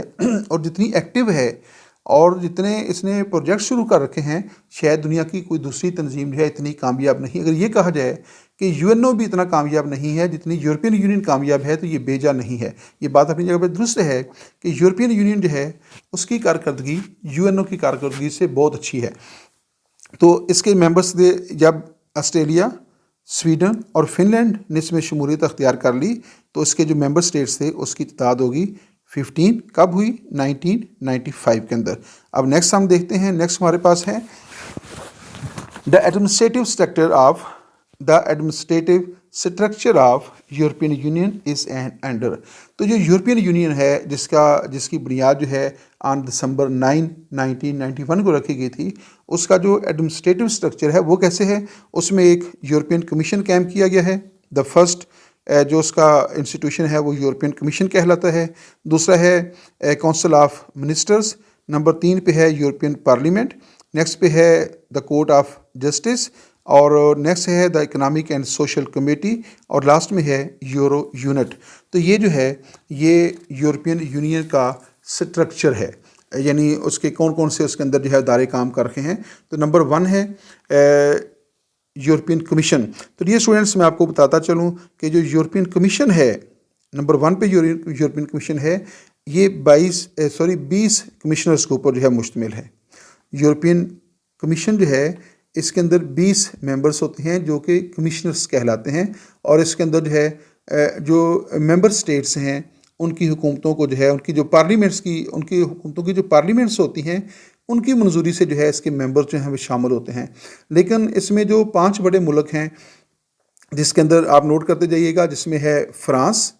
S1: और जितनी एक्टिव है और जितने इसने प्रोजेक्ट शुरू कर रखे हैं, शायद दुनिया की कोई दूसरी तंजीम जो है इतनी कामयाब नहीं। अगर ये कहा जाए कि UNO भी इतना कामयाब नहीं है जितनी यूरोपियन यूनियन कामयाब है तो ये बेजा नहीं है। ये बात अपनी जगह पर दुरुस्त है कि यूरोपियन यूनियन जो है उसकी कारकर्दगी UNO की कारकर्दगी से बहुत अच्छी है। तो इसके मेंबर्स थे जब ऑस्ट्रेलिया, स्वीडन और फिनलैंड ने इसमें शमूलियत अख्तियार कर ली तो इसके जो मेंबर स्टेट्स थे उसकी तादाद होगी 15। कब हुई? 1995 के अंदर। अब नेक्स्ट हम देखते हैं, नेक्स्ट हमारे पास है the administrative structure of European Union is an under. तो जो यूरोपियन यूनियन है जिसकी बुनियाद जो है ऑन दिसंबर 9, 1991 को रखी गई थी, उसका जो एडमिनिस्ट्रेटिव स्ट्रक्चर है वो कैसे है? उसमें एक यूरोपियन कमीशन कायम किया गया है। द फर्स्ट जो उसका इंस्टीट्यूशन है वो यूरोपियन कमीशन कहलाता है। दूसरा है काउंसिल ऑफ मिनिस्टर्स। नंबर 3 पे है यूरोपियन पार्लियामेंट। नेक्स्ट पे है द कोर्ट ऑफ जस्टिस और नेक्स्ट है the economic and social committee और लास्ट में है यूरो यूनिट। तो ये जो है ये यूरोपियन यूनियन का स्ट्रक्चर है, यानी उसके कौन कौन से उसके अंदर जो है अदारे काम कर रहे हैं। तो नंबर 1 है यूरोपियन कमीशन। तो ये स्टूडेंट्स मैं आपको बताता चलूँ कि जो यूरोपियन कमीशन है, नंबर 1 पे यूरोपियन कमीशन है, ये 20 कमिश्नर्स के ऊपर जो है मुश्तमिल है। यूरोपियन कमीशन जो है इसके अंदर 20 मेंबर्स होते हैं जो कि कमिश्नर्स कहलाते हैं और इसके अंदर जो है जो मेंबर स्टेट्स हैं उनकी हुकूमतों को जो है उनकी हुकूमतों की जो पार्लियामेंट्स होती हैं उनकी मंजूरी से जो है इसके मेंबर्स जो हैं वो शामिल होते हैं। लेकिन इसमें जो 5 बड़े मुल्क हैं जिसके अंदर आप नोट करते जाइएगा, जिसमें है फ्रांस,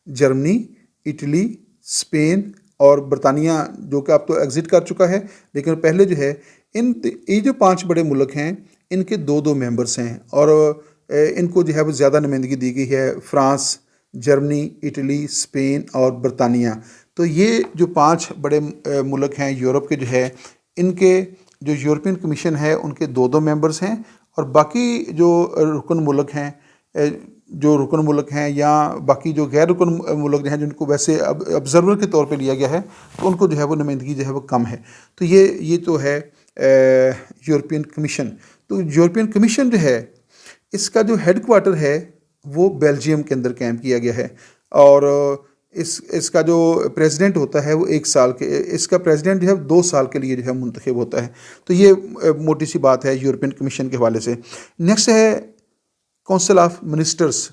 S1: जर्मनी, इटली, स्पेन और बरतानिया, जो कि अब तो एग्ज़िट कर चुका है, लेकिन पहले जो है ये जो 5 बड़े मुल्क हैं इनके 2-2 मेंबर्स हैं और इनको जो है वो ज़्यादा नुमाइंदगी दी गई है, फ्रांस, जर्मनी, इटली, स्पेन और बरतानिया। तो ये जो 5 बड़े मुल्क हैं यूरोप के जो है, इनके जो यूरोपियन कमीशन है उनके 2-2 मेंबर्स हैं और बाकी जो रुकन मुल्क हैं या बाकी जो गैर रुकन मुल्क हैं जिनको वैसे अब ऑब्जर्वर के तौर पे लिया गया है तो उनको जो है वो नुमाइंदगी जो है वो कम है। तो ये तो है यूरोपियन कमीशन। तो यूरोपियन कमीशन जो है इसका जो हेड क्वार्टर है वो बेल्जियम के अंदर कायम किया गया है और इसका जो प्रेसिडेंट होता है वो 1 साल के, इसका प्रेसिडेंट जो है 2 साल के लिए जो है मुंतखब होता है। तो ये मोटी सी बात है यूरोपियन कमीशन के हवाले से। नेक्स्ट है काउंसिल ऑफ मिनिस्टर्स।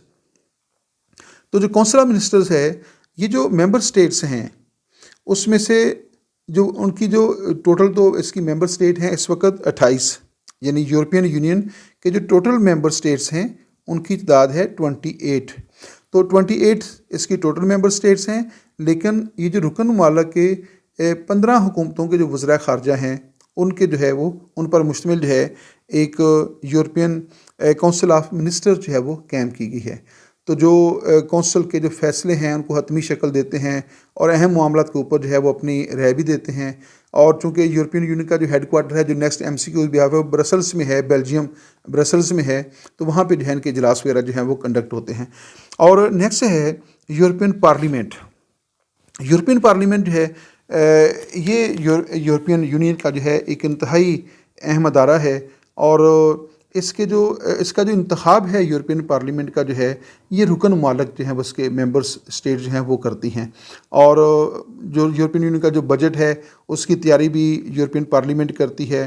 S1: तो जो काउंसिल ऑफ मिनिस्टर्स है, ये जो मेंबर स्टेट्स हैं उसमें से जो उनकी जो टोटल, तो इसकी मेंबर स्टेट हैं इस वक्त 28, यानी यूरोपियन यूनियन के जो टोटल मेंबर स्टेट्स हैं उनकी तादाद है 28। तो 28 इसकी टोटल मेंबर स्टेट्स हैं, लेकिन ये जो रुकन ममालिक के 15 हुकूमतों के जो वज़रा ख़ारजा हैं उनके जो है वो उन पर मुश्तमिल जो है एक यूरोपियन काउंसिल ऑफ मिनिस्टर जो है वो कायम की गई है। तो जो काउंसिल के जो फ़ैसले हैं उनको हतमी शक्ल देते हैं और अहम मामलात के ऊपर जो है वो अपनी राय भी देते हैं। और चूँकि यूरोपियन यूनियन का जो हेड क्वार्टर है, जो नेक्स्ट MCQ भी है वो ब्रसल्स में है, बेल्जियम ब्रसल्स में है, तो वहाँ पे जो है इनके इजलास वगैरह जो हैं वो कंडक्ट होते हैं। और नेक्स्ट है यूरोपियन पार्लियामेंट। यूरोपियन पार्लियामेंट जो है ये यूरोपियन यूनियन का जो है एक इंतहाई अहम अदारा है और इसका जो इंतखाब है यूरोपियन पार्लियामेंट का जो है ये रुकन ममालिक जो हैं वो उसके मेंबर्स स्टेट जो हैं वो करती हैं और जो यूरोपियन यूनियन का जो बजट है उसकी तैयारी भी यूरोपियन पार्लियामेंट करती है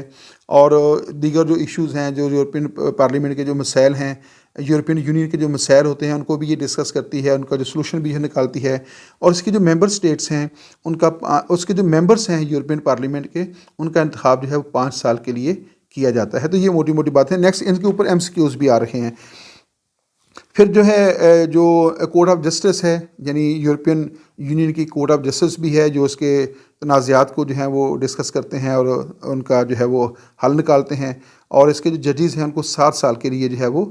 S1: और दीगर जो इश्यूज़ हैं, जो यूरोपियन पार्लियामेंट के जो मसाइल हैं, यूरोपियन यूनियन के जो मसाइल होते हैं उनको भी ये डिस्कस करती है, उनका जो सलूशन भी निकालती है। और इसके जो मेंबर स्टेट्स हैं उसके जो मेंबर्स हैं यूरोपियन पार्लियामेंट के, उनका इंतखाब जो है वो 5 साल के लिए किया जाता है। तो ये मोटी मोटी बात है। नेक्स्ट इनके ऊपर MCQs भी आ रहे हैं। फिर जो है जो कोर्ट ऑफ जस्टिस है, यानी यूरोपियन यूनियन की कोर्ट ऑफ जस्टिस भी है जो उसके तनाज़ात को जो है वो डिस्कस करते हैं और उनका जो है वो हल निकालते हैं। और इसके जो जजेस हैं उनको 7 साल के लिए जो है वो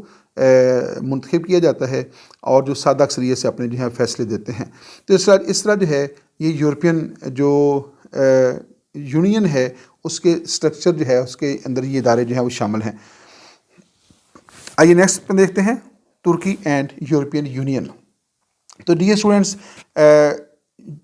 S1: मुंतखब किया जाता है और जो सादा अक्सरियत से अपने जो है फ़ैसले देते हैं। तो इस तरह जो है ये यूरोपियन जो यूनियन है उसके स्ट्रक्चर जो है उसके अंदर ये इदारे जो हैं वो शामिल हैं। आइए नेक्स्ट पर देखते हैं तुर्की एंड यूरोपियन यूनियन। तो डियर स्टूडेंट्स,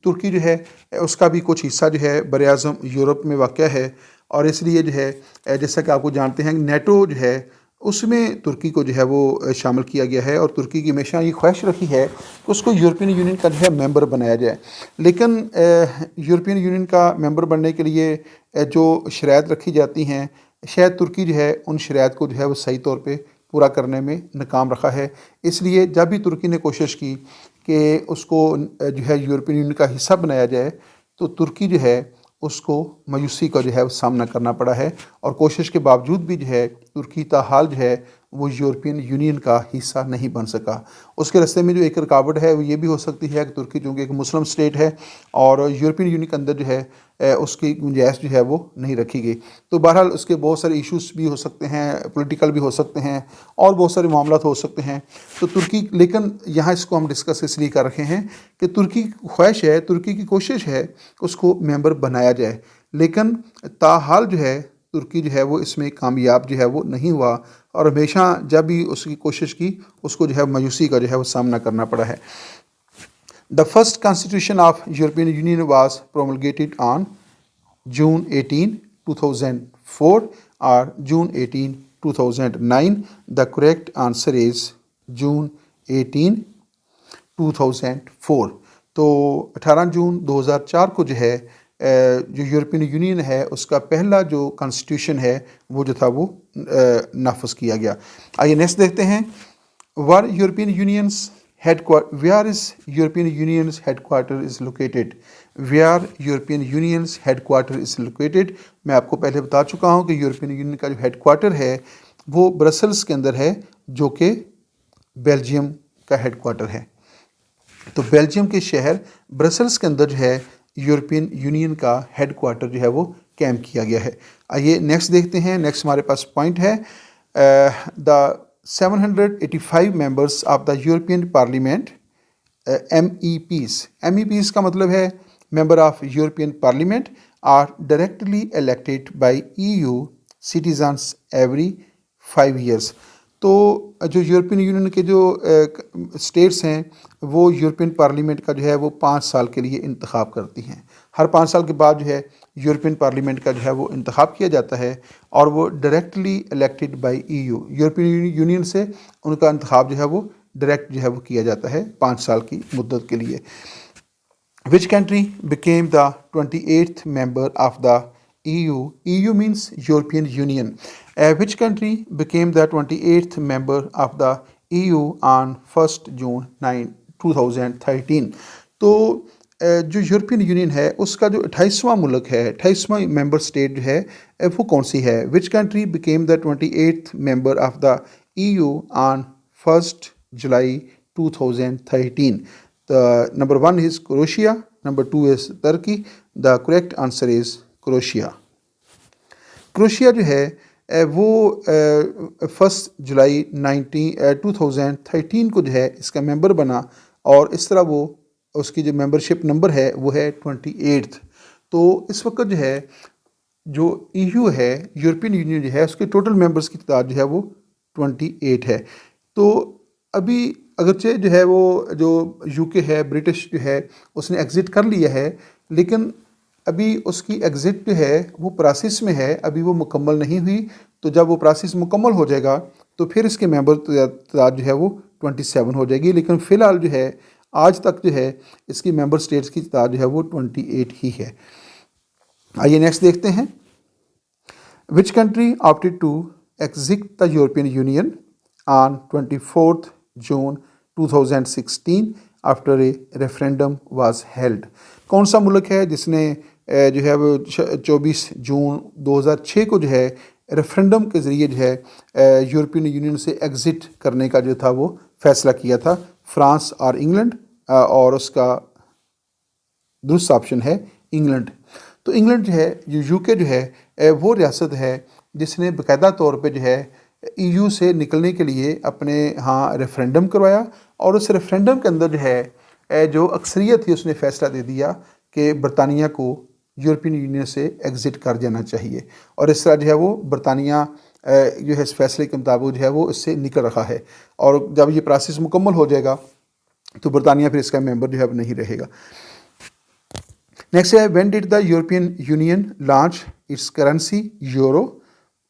S1: तुर्की जो है उसका भी कुछ हिस्सा जो है बर-ए-आज़म यूरोप में वाक़या है और इसलिए जो है जैसा कि आपको जानते हैं नेटो जो है उसमें तुर्की को जो है वो शामिल किया गया है और तुर्की की हमेशा ये ख्वाहिश रखी है कि उसको यूरोपियन यूनियन का जो है मेंबर बनाया जाए। लेकिन यूरोपियन यूनियन का मेंबर बनने के लिए जो शराइत रखी जाती हैं शायद तुर्की जो है उन शराइत को जो है वो सही तौर पे पूरा करने में नाकाम रखा है। इसलिए जब भी तुर्की ने कोशिश की कि उसको जो है यूरोपियन यूनियन का हिस्सा बनाया जाए, तो तुर्की जो है उसको मायूसी का जो है वो सामना करना पड़ा है, और कोशिश के बावजूद भी जो है तुर्की ताहाल जो है वो यूरोपियन यूनियन का हिस्सा नहीं बन सका। उसके रास्ते में जो एक रुकावट है वो ये भी हो सकती है कि तुर्की चूँकि एक मुस्लिम स्टेट है और यूरोपियन यूनियन के अंदर जो है उसकी गुंजाइश जो है वो नहीं रखी गई। तो बहरहाल उसके बहुत सारे इश्यूज़ भी हो सकते हैं, पॉलिटिकल भी हो सकते हैं और बहुत सारे मामला हो सकते हैं। तो तुर्की, लेकिन यहाँ इसको हम डिस्कस इसलिए कर रहे हैं कि तुर्की की ख्वाहिश है, तुर्की की कोशिश है उसको मेंबर बनाया जाए, लेकिन ताहाल जो है तुर्की जो है वो इसमें कामयाब जो है वो नहीं हुआ, और हमेशा जब भी उसकी कोशिश की उसको जो है मायूसी का जो है वो सामना करना पड़ा है। The first constitution of European Union was promulgated on June 18, 2004 or June 18, 2009. The correct answer is June 18, 2004। तो 18 जून 2004 को जो है जो यूरोपियन यूनियन है उसका पहला जो कॉन्स्टिट्यूशन है वो जो था वो नाफज किया गया। आइए नेक्स्ट देखते हैं। Were European unions where is European Union's headquarter is located? Where European Union's headquarter is located? मैं आपको पहले बता चुका हूँ कि यूरोपियन यूनियन का जो हेडक्वार्टर है वो ब्रसल्स के अंदर है, जो कि बेल्जियम का हेडक्वार्टर है। तो बेल्जियम के शहर ब्रसल्स के अंदर जो है यूरोपियन यूनियन का हेडक्वार्टर जो है वो कैंप किया गया है। आइए नेक्स्ट देखते हैं। नेक्स्ट हमारे पास पॉइंट है the 785 members of the European Parliament, MEPs। MEPs का मतलब है Member of European Parliament are directly elected by EU citizens every 5 years। तो जो यूरोपियन यूनियन के जो स्टेट्स हैं वो यूरोपियन पार्लियामेंट का जो है वो 5 साल के लिए इंतखाब करती हैं। हर 5 साल के बाद जो है यूरोपियन पार्लियामेंट का जो है वो इंतखाब किया जाता है, और वो directly elected by EU, European union से उनका इंतखाब जो है वो डायरेक्ट जो है वो किया जाता है 5 साल की मुद्दत के लिए। Which country became the 28th member of the EU? EU means European Union. Which country became the 28th member of the EU on 1st June 2013? तो जो यूरोपियन यूनियन है उसका जो 28वां मुल्क है, 28वां मेंबर स्टेट जो है वो कौन सी है? Which country became the 28th member of the EU on 1st July 2013? The number 1 is Croatia, number 2 is Turkey. The correct answer is Croatia. Crochet जो है वो 1 जुलाई 2013 को जो है इसका मेंबर बना, और इस तरह वो उसकी जो मेंबरशिप नंबर है वो है 28th। तो इस वक्त जो है जो EU है, यूरोपियन यूनियन जो है, उसके टोटल मेंबर्स की तादाद जो है वो 28 है। तो अभी अगरचे जो है वो जो UK है, ब्रिटिश जो है, उसने एग्ज़िट कर लिया है, लेकिन अभी उसकी एग्ज़िट जो है वो प्रोसेस में है, अभी वो मुकम्मल नहीं हुई। तो जब वो प्रोसेस मुकम्मल हो जाएगा तो फिर इसके मेंबर तादाद जो है वो 27 हो जाएगी, लेकिन फ़िलहाल जो है आज तक जो है इसकी मेंबर स्टेट्स की तादाद जो है वो 28 ही है। आइए नेक्स्ट देखते हैं। Which country opted to exit the European Union on 24 June 2016 after a referendum was held? कौन सा मुल्क है जिसने जो है वो 24 जून 2006 को जो है रेफरेंडम के ज़रिए जो है यूरोपियन यूनियन से एग्ज़िट करने का जो था वो फ़ैसला किया था? फ्रांस और इंग्लैंड, और उसका दूसरा ऑप्शन है इंग्लैंड। तो इंग्लैंड जो है, UK जो है वो रियासत है जिसने बाकायदा तौर पे जो है EU से निकलने के लिए अपने यहाँ रेफरेंडम करवाया, और उस रेफरेंडम के अंदर जो है जो अक्सरियत थी उसने फ़ैसला दे दिया कि बरतानिया को यूरोपियन यूनियन से एग्ज़िट कर जाना चाहिए, और इस तरह जो है वो बरतानिया जो है इस फैसले के मुताबिक जो है वो इससे निकल रहा है, और जब ये प्रोसेस मुकम्मल हो जाएगा तो बरतानिया फिर इसका मेंबर जो है अब नहीं रहेगा। नेक्स्ट है, when did the European union launch its currency euro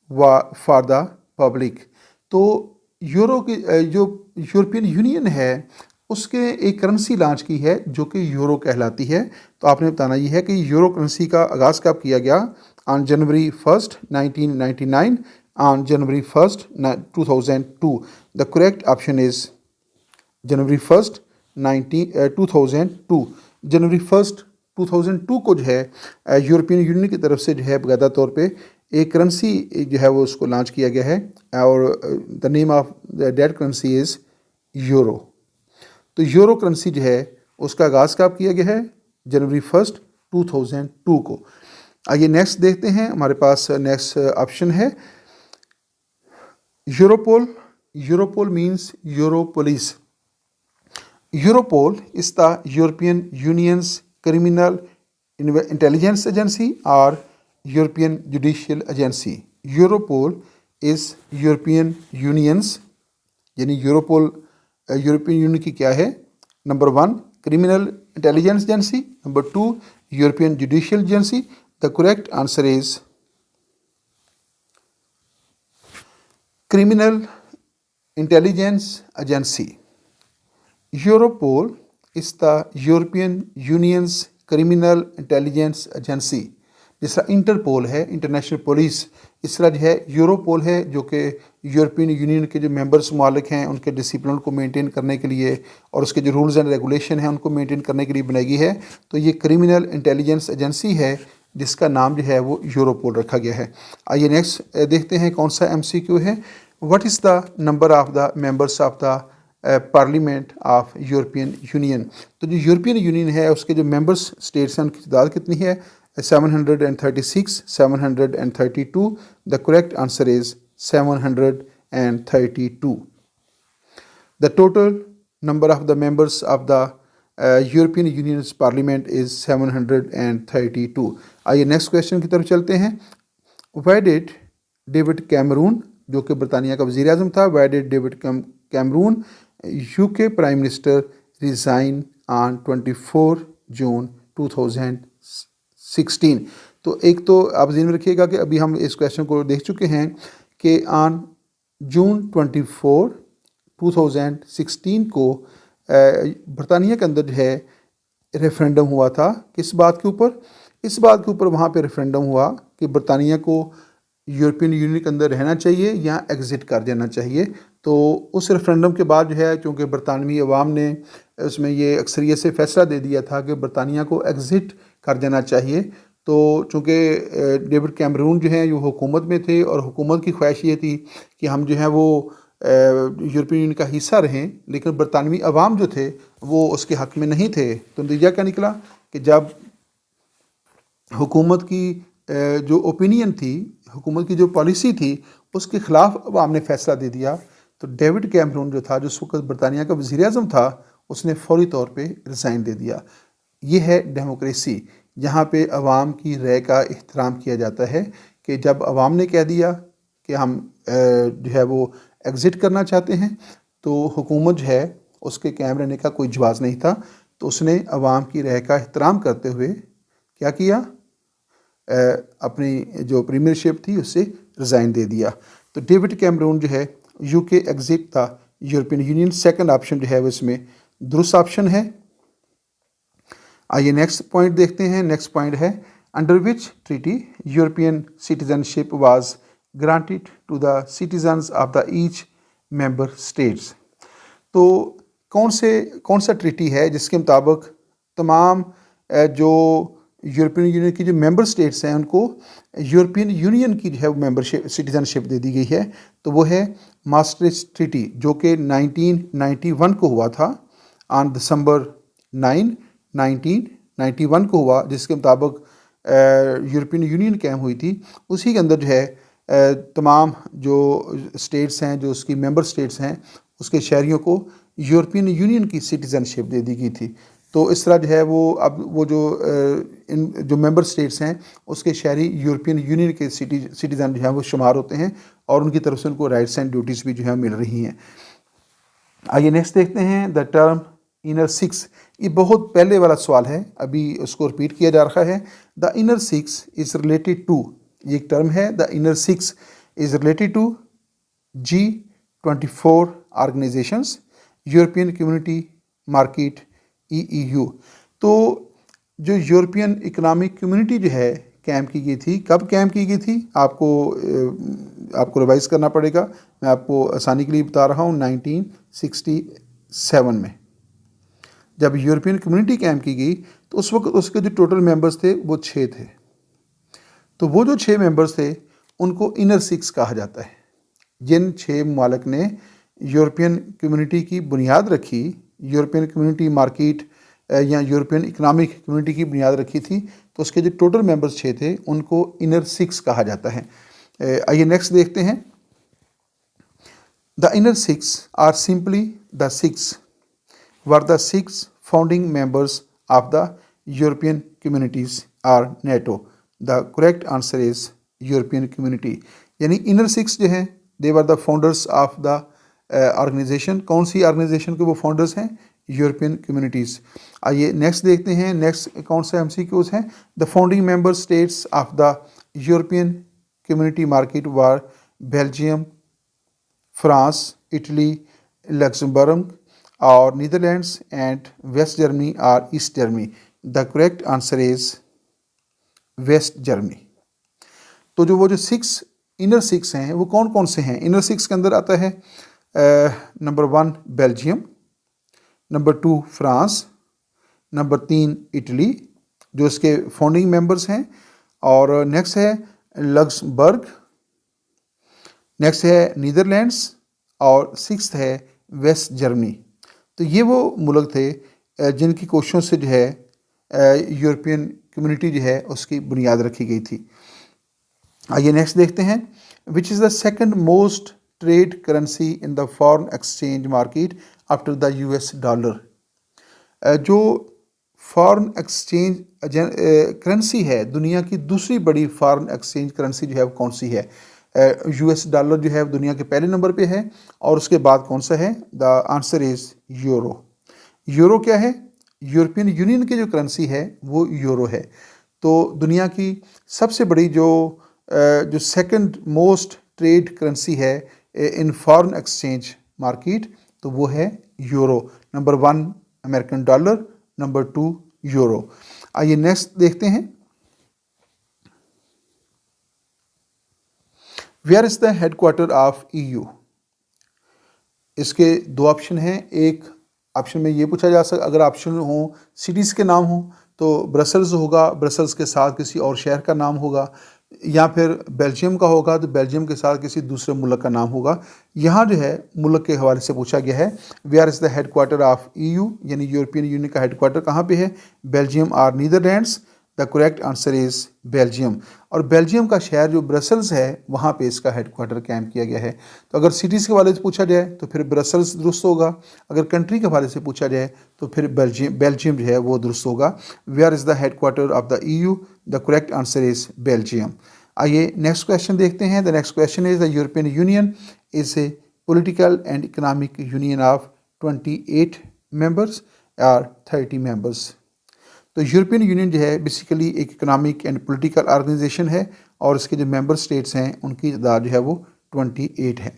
S1: for the public? तो यूरो की जो यूरोपियन यूनियन है उसके एक करेंसी लॉन्च की है जो कि यूरो कहलाती है। तो आपने बताना ये है कि यूरो करेंसी का आगाज़ कब किया गया? On January 1st 1999, on January 1st 2002। The correct option is January 1st 2002। January 1st 2002 को जो है यूरोपियन यूनियन की तरफ से जो है बाकायदा तौर पे एक करेंसी जो है वो उसको लॉन्च किया गया है, और the name of that currency is euro. तो यूरो करेंसी जो है उसका आगाज़ कब किया गया है? जनवरी 1st 2002 को। आइए नेक्स्ट देखते हैं, हमारे पास नेक्स्ट ऑप्शन है Europol. Europol means Europolis. Europol is the European Union's criminal intelligence agency or European judicial agency. Europol is European Union's, यानी यूरोपोल यूरोपियन यूनियन की क्या है? Number 1 criminal intelligence agency, number 2 European judicial agency. The correct answer is criminal intelligence agency. Europol is the European Union's criminal intelligence agency। जिस तरह interpole है international police, इस तरह जो है यूरोपोल है जो कि यूरोपियन यूनियन के जो मेंबर्स मालिक हैं उनके डिसिप्लिन को मेंटेन करने के लिए और उसके जो रूल्स एंड रेगुलेशन हैं उनको मेंटेन करने के लिए बनाई गई है। तो ये क्रिमिनल इंटेलिजेंस एजेंसी है जिसका नाम जो है वो यूरोपोल रखा गया है। आइए नेक्स्ट देखते हैं कौन सा MCQ है। What is the number of the members of the parliament of European union. तो जो यूरोपियन यूनियन है उसके जो मेंबर्स स्टेट्स हैं उनकी तादाद कितनी है? 736, 732। The correct answer is 732। The total number of the members of the European union parliament is 732। आइए नेक्स्ट क्वेश्चन की तरफ चलते हैं। वाई डिड डेविड कैमरून, जो कि बरतानिया का वज़ीर आज़म था, why did David Cameron UK prime minister resign on 24 June 2016। तो एक तो आप ज़हन में रखिएगा कि अभी हम इस क्वेश्चन को देख चुके हैं कि ऑन जून 24 2016 को बरतानिया के अंदर जो है रेफरेंडम हुआ था। किस बात के ऊपर? इस बात के ऊपर वहाँ पे रेफरेंडम हुआ कि बरतानिया को यूरोपियन यूनियन के अंदर रहना चाहिए या एग्ज़िट कर जाना चाहिए। तो उस रेफरेंडम के बाद जो है चूँकि बरतानवी अवाम ने उसमें ये अक्सरियत से फ़ैसला दे दिया था कि बरतानिया को एग्ज़िट कर देना चाहिए। तो चूँकि डेविड कैमरून जो है वो हुकूमत में थे और हुकूमत की ख्वाहिश ये थी कि हम जो है वो यूरोपियन यूनियन का हिस्सा रहें, लेकिन बरतानवी अवाम जो थे वो उसके हक़ में नहीं थे। तो नतीजा क्या निकला कि जब हुकूमत की जो ओपिनियन थी, हुकूमत की जो पॉलिसी थी, उसके ख़िलाफ़ अवाम ने फ़ैसला दे दिया। तो डेविड कैमरून जो था, जो उस वक्त बरतानिया का वज़ीर आज़म था, उसने फौरी तौर पे रिज़ाइन दे दिया। ये है डेमोक्रेसी, जहाँ पे अवाम की राय का एहतराम किया जाता है कि जब अवाम ने कह दिया कि हम जो है वो एग्ज़िट करना चाहते हैं, तो हुकूमत जो है उसके कायम रहने का कोई जवाज़ नहीं था। तो उसने अवाम की राय का एहतराम करते हुए क्या किया? अपनी जो प्रीमियरशिप थी उससे रिज़ाइन दे दिया। तो डेविड कैमरून जो है UK एग्ज़िट था यूरोपियन यूनियन, सेकंड ऑप्शन जो है वो इसमें दुरुस्त ऑप्शन है। आइए नेक्स्ट पॉइंट देखते हैं। नेक्स्ट पॉइंट है under which treaty European citizenship was granted to the citizens of the each member states. तो कौन सा ट्रीटी है जिसके मुताबिक तमाम जो यूरोपियन यूनियन की जो मेंबर स्टेट्स हैं उनको यूरोपियन यूनियन की जो है मेंबरशिप सिटीजनशिप दे दी गई है। तो वो है मास्ट्रिक्ट ट्रीटी, जो कि 1991 को हुआ था। ऑन दिसंबर 9 1991 को हुआ, जिसके मुताबिक यूरोपियन यूनियन कायम हुई थी। उसी के अंदर जो है तमाम जो स्टेट्स हैं, जो उसकी मेंबर स्टेट्स हैं, उसके शहरियों को यूरोपियन यूनियन की सिटीजनशिप दे दी गई थी। तो इस तरह जो है वो अब वो जो मेंबर स्टेट्स हैं उसके शहरी यूरोपियन यूनियन के सिटीज़न जो हैं वो शुमार होते हैं और उनकी तरफ से उनको राइट्स एंड ड्यूटीज़ भी जो है मिल रही हैं। आइए नेक्स्ट देखते हैं द टर्म इनर सिक्स। ये बहुत पहले वाला सवाल है, अभी उसको रिपीट किया जा रहा है। The inner six is related to, ये एक टर्म है, the inner six is related to G24 organisations, European community market EU। तो जो यूरोपियन इकोनॉमिक कम्युनिटी जो है कैम की गई थी, कब कैम की गई थी आपको रिवाइज़ करना पड़ेगा। मैं आपको आसानी के लिए बता रहा हूँ 1967 में जब यूरोपियन कम्युनिटी कैम की गई तो उस वक्त उसके जो टोटल मेंबर्स थे वो 6 थे। तो वो जो 6 मेंबर्स थे उनको इनर 6 कहा जाता है। जिन 6 ममालिक ने यूरोपियन कम्युनिटी की बुनियाद रखी, यूरोपियन कम्युनिटी मार्केट या यूरोपियन इकोनॉमिक कम्युनिटी की बुनियाद रखी थी, तो उसके जो टोटल मेंबर्स 6 थे उनको इनर 6 कहा जाता है। आइए नेक्स्ट देखते हैं। The inner 6 are simply the 6 were the 6 founding members of the European communities are NATO. The correct answer is European community. यानी इनर 6 जो हैं they were the founders of the organization. कौन सी ऑर्गेनाइजेशन के वो founders हैं? European communities. आइए next देखते हैं। नेक्स्ट कौन से MCQs हैं? The founding member states of the European community market were Belgium, France, Italy, Luxembourg और नीदरलैंड्स एंड वेस्ट जर्मनी और East Germany. The correct answer is West Germany. तो वो जो 6 इनर 6 हैं वो कौन कौन से हैं? इनर 6 के अंदर आता है number 1 Belgium, number 2 France, number 3 Italy जो इसके फाउंडिंग मेंबर्स हैं, और नेक्स्ट है लक्समबर्ग, नेक्स्ट है नीदरलैंड्स और 6th है वेस्ट जर्मनी। तो ये वो मुल्क थे जिनकी कोशिशों से जो है यूरोपियन कम्युनिटी जो है उसकी बुनियाद रखी गई थी। आइए नेक्स्ट देखते हैं। Which is the second most trade currency in the foreign exchange market after the US dollar. जो फॉरेन एक्सचेंज करेंसी है, दुनिया की दूसरी बड़ी फॉरेन एक्सचेंज करेंसी जो है वो कौन सी है? US डॉलर जो है दुनिया के पहले नंबर पे है, और उसके बाद कौन सा है? The answer is euro. Euro क्या है? यूरोपियन यूनियन की जो करेंसी है वो यूरो है। तो दुनिया की सबसे बड़ी जो सेकंड मोस्ट ट्रेड करेंसी है इन फॉरेन एक्सचेंज मार्केट, तो वो है euro. Number 1 American dollar, number 2 euro. आइए नेक्स्ट देखते हैं। Where is the headquarter of EU? इसके 2 ऑप्शन हैं। एक ऑप्शन में ये पूछा जा सकता, अगर ऑप्शन हो सिटीज़ के नाम हो तो ब्रसल्स होगा, ब्रसल्स के साथ किसी और शहर का नाम होगा, या फिर बेल्जियम का होगा तो बेल्जियम के साथ किसी दूसरे मुल्क का नाम होगा। यहाँ जो है मुल्क के हवाले से पूछा गया है where is the headquarter of EU, यानी यूरोपियन यूनियन का हेडक्वार्टर कहाँ पे है? बेल्जियम और Netherlands. The correct answer is Belgium. और बेल्जियम का शहर जो ब्रसल्स है वहाँ पे इसका हेडक्वार्टर कैंप किया गया है। तो अगर सिटीज़ के हवाले से पूछा जाए तो फिर ब्रसल्स दुरुस्त होगा, अगर कंट्री के हवाले से पूछा जाए तो फिर बेल्जियम जो है वो दुरुस्त होगा। Where is the headquarter of the EU? The correct answer is Belgium. आइए नेक्स्ट क्वेश्चन देखते हैं। The next question is the European Union is a political and economic union of 28 members और 30 मेंबर्स। तो यूरोपियन यूनियन जो है basically एक economic and political organisation है, और इसके जो मेंबर स्टेट्स हैं उनकी तादाद जो है वो 28 है।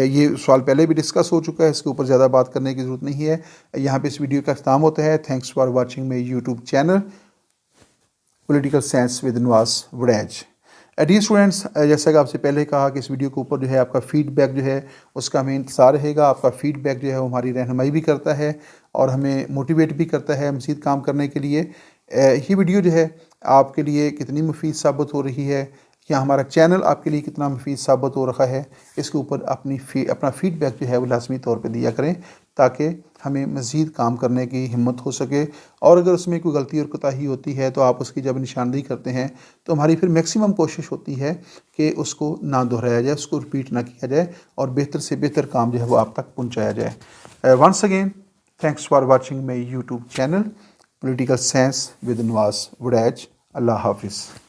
S1: ये सवाल पहले भी डिस्कस हो चुका है, इसके ऊपर ज़्यादा बात करने की ज़रूरत नहीं है। यहाँ पे इस वीडियो का अख्ताम होता है। Thanks for watching my YouTube channel political science with Nawaz Waraich. Dear students, जैसा कि आपसे पहले कहा कि इस वीडियो के ऊपर जो है आपका फीडबैक जो है उसका हमें इंतज़ार रहेगा। आपका फीडबैक जो है वो हमारी रहनुमाई भी करता है और हमें मोटिवेट भी करता है मज़ीद काम करने के लिए। ये वीडियो जो है आपके लिए कितनी मुफीद साबित हो रही है या हमारा चैनल आपके लिए कितना मुफीद साबित हो रहा है, इसके ऊपर अपना फीडबैक जो है वो लाजमी तौर पे दिया करें, ताकि हमें मज़ीद काम करने की हिम्मत हो सके। और अगर उसमें कोई गलती और कोताही होती है तो आप उसकी जब निशानदेही करते हैं तो हमारी फिर मैक्सिमम कोशिश होती है कि उसको ना दोहराया जाए, उसको रिपीट ना किया जाए और बेहतर से बेहतर काम जो है वो आप तक पहुँचाया जाए। Once again thanks for watching my YouTube channel political science with Nawaz Waraich. अल्लाह हाफिज़।